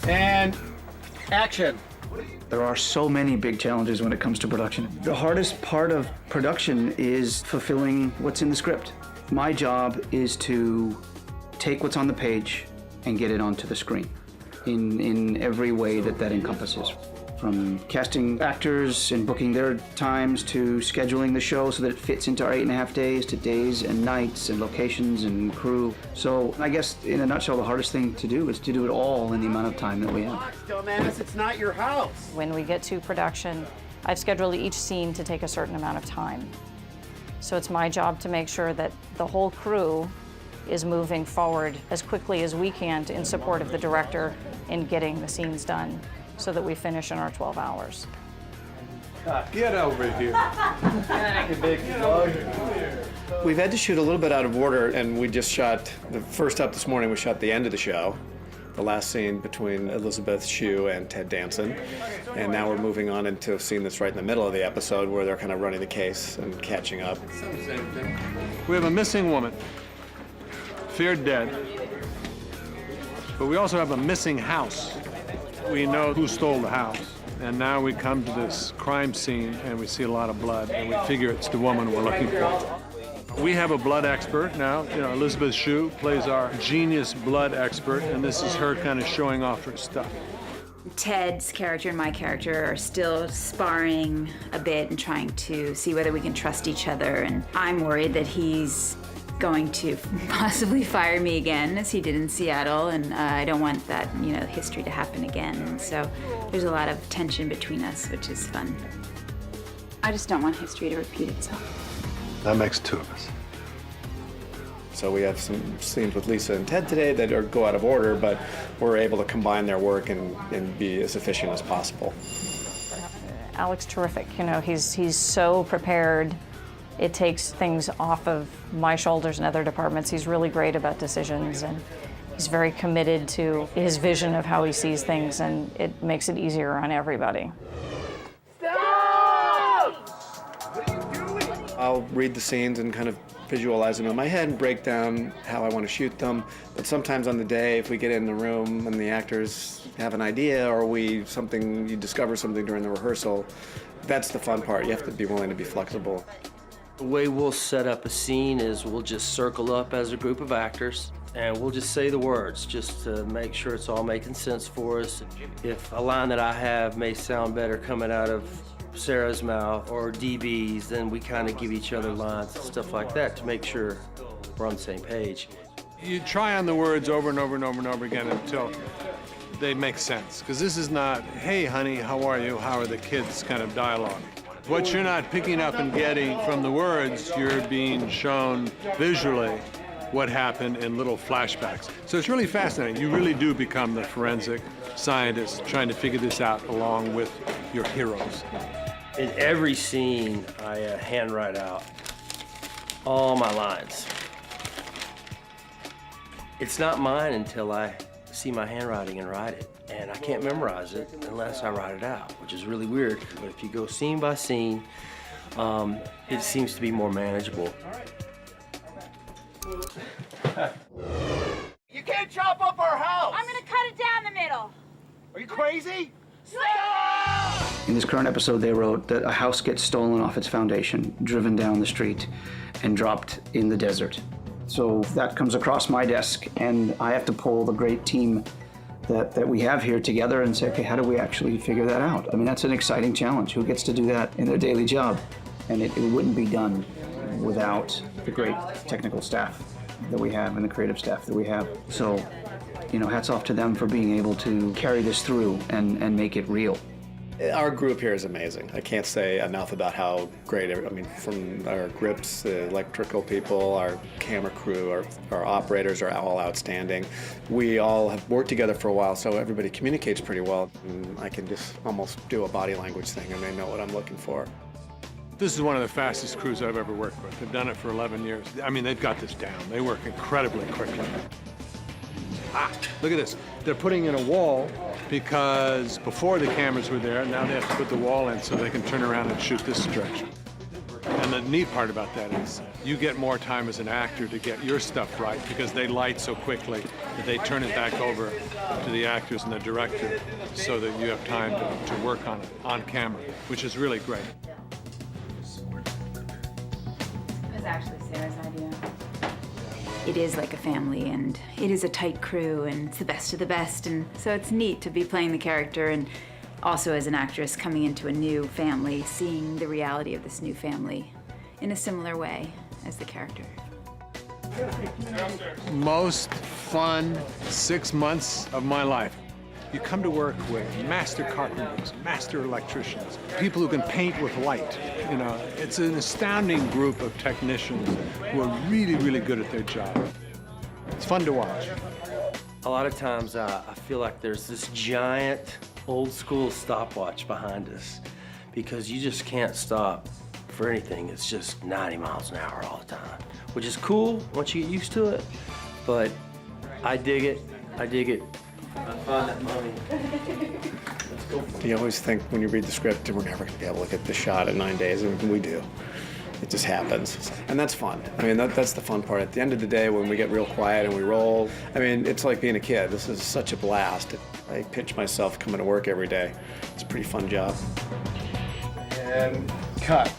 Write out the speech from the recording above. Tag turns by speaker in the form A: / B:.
A: And action.
B: There are so many big challenges when it comes to production. The hardest part of production is fulfilling what's in the script. My job is to take what's on the page and get it onto the screen in every way that encompasses. From casting actors and booking their times to scheduling the show so that it fits into our 8.5 days, to days and nights and locations and crew. So I guess in a nutshell, the hardest thing to do is to do it all in the amount of time that we have.
A: Dumbass, it's not your house.
C: When we get to production, I've scheduled each scene to take a certain amount of time. So it's my job to make sure that the whole crew is moving forward as quickly as we can in support of the director in getting the scenes done, so that we finish in our 12 hours.
D: Get over here.
E: We've had to shoot a little bit out of order, and we just shot, the first up this morning, we shot the end of the show, the last scene between Elizabeth Shue and Ted Danson. And now we're moving on into a scene that's right in the middle of the episode where they're kind of running the case and catching up.
D: We have a missing woman, feared dead, but we also have a missing house. We know who stole the house, and now we come to this crime scene and we see a lot of blood, and we figure it's the woman we're looking for. We have a blood expert now. You know, Elizabeth Shue plays our genius blood expert, and this is her kind of showing off her stuff.
F: Ted's character and my character are still sparring a bit and trying to see whether we can trust each other, and I'm worried that he's going to possibly fire me again, as he did in Seattle, and I don't want that, history to happen again. And so there's a lot of tension between us, which is fun. I just don't want history to repeat itself.
D: That makes two of us.
E: So we have some scenes with Lisa and Ted today that go out of order, but we're able to combine their work and be as efficient as possible.
C: Alex, terrific. He's so prepared. It takes things off of my shoulders and other departments. He's really great about decisions, and he's very committed to his vision of how he sees things, and it makes it easier on everybody.
A: Stop! What are you doing?
E: I'll read the scenes and kind of visualize them in my head and break down how I want to shoot them. But sometimes on the day, if we get in the room and the actors have an idea, or you discover something during the rehearsal, that's the fun part. You have to be willing to be flexible.
G: The way we'll set up a scene is we'll just circle up as a group of actors and we'll just say the words just to make sure it's all making sense for us. If a line that I have may sound better coming out of Sarah's mouth or DB's, then we kind of give each other lines and stuff like that to make sure we're on the same page.
D: You try on the words over and over and over and over again until they make sense. Because this is not, hey, honey, how are you? How are the kids kind of dialogue. What you're not picking up and getting from the words, you're being shown visually what happened in little flashbacks. So it's really fascinating. You really do become the forensic scientist trying to figure this out along with your heroes.
G: In every scene, I handwrite out all my lines. It's not mine until I see my handwriting and write it. And I can't memorize it unless I write it out, which is really weird. But if you go scene by scene, it seems to be more manageable.
A: You can't chop up our house!
H: I'm gonna cut it down the middle.
A: Are you crazy? Stop!
B: In this current episode, they wrote that a house gets stolen off its foundation, driven down the street, and dropped in the desert. So that comes across my desk, and I have to pull the great team that we have here together and say, okay, how do we actually figure that out? I mean, that's an exciting challenge. Who gets to do that in their daily job? And it wouldn't be done without the great technical staff that we have and the creative staff that we have. So, hats off to them for being able to carry this through and make it real.
E: Our group here is amazing. I can't say enough about how great, from our grips, the electrical people, our camera crew, our operators are all outstanding. We all have worked together for a while, so everybody communicates pretty well. And I can just almost do a body language thing and they know what I'm looking for.
D: This is one of the fastest crews I've ever worked with. They've done it for 11 years. I mean, they've got this down. They work incredibly quickly. Look at this. They're putting in a wall because before the cameras were there, now they have to put the wall in so they can turn around and shoot this direction. And the neat part about that is you get more time as an actor to get your stuff right because they light so quickly that they turn it back over to the actors and the director so that you have time to work on it on camera, which is really great.
F: It was actually Sarah's idea. It is like a family, and it is a tight crew, and it's the best of the best, and so it's neat to be playing the character, and also as an actress coming into a new family, seeing the reality of this new family in a similar way as the character.
D: Most fun 6 months of my life. You come to work with master carpenters, master electricians, people who can paint with light. You know, it's an astounding group of technicians who are really, really good at their job. It's fun to watch.
G: A lot of times I feel like there's this giant old school stopwatch behind us because you just can't stop for anything. It's just 90 miles an hour all the time, which is cool once you get used to it, but I dig it. I dig it. I find that money. Let's go.
E: You always think when you read the script, we're never going to be able to get the shot in 9 days, and we do. It just happens. And that's fun. I mean, that's the fun part. At the end of the day, when we get real quiet and we roll, I mean, it's like being a kid. This is such a blast. I pinch myself coming to work every day. It's a pretty fun job.
A: And cut.